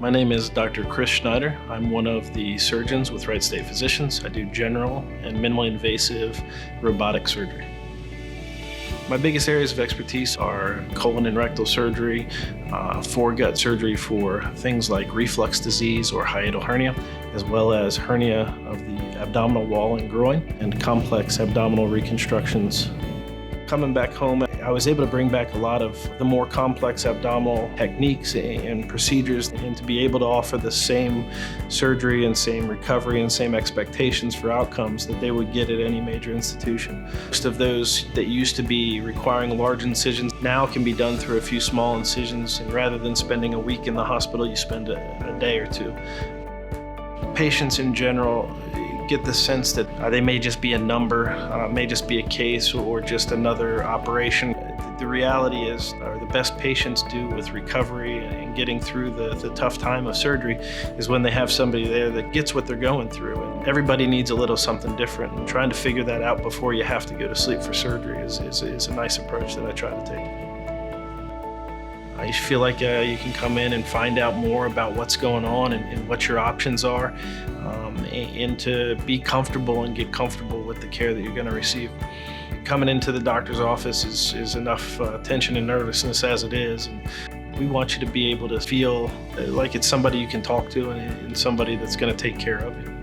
My name is Dr. Chris Schneider. I'm one of the surgeons with Wright State Physicians. I do general and minimally invasive robotic surgery. My biggest areas of expertise are colon and rectal surgery, foregut surgery for things like reflux disease or hiatal hernia, as well as hernia of the abdominal wall and groin, and complex abdominal reconstructions. Coming back home, I was able to bring back a lot of the more complex abdominal techniques and procedures, and to be able to offer the same surgery and same recovery and same expectations for outcomes that they would get at any major institution. Most of those that used to be requiring large incisions now can be done through a few small incisions, and rather than spending a week in the hospital, you spend a day or two. Patients in general get the sense that they may just be a number, may just be a case, or just another operation. The reality is, the best patients do with recovery and getting through the tough time of surgery is when they have somebody there that gets what they're going through. And everybody needs a little something different, and trying to figure that out before you have to go to sleep for surgery is a nice approach that I try to take. I feel like you can come in and find out more about what's going on and what your options are, and to be comfortable and get comfortable with the care that you're going to receive. Coming into the doctor's office is enough tension and nervousness as it is, and we want you to be able to feel like it's somebody you can talk to and somebody that's going to take care of you.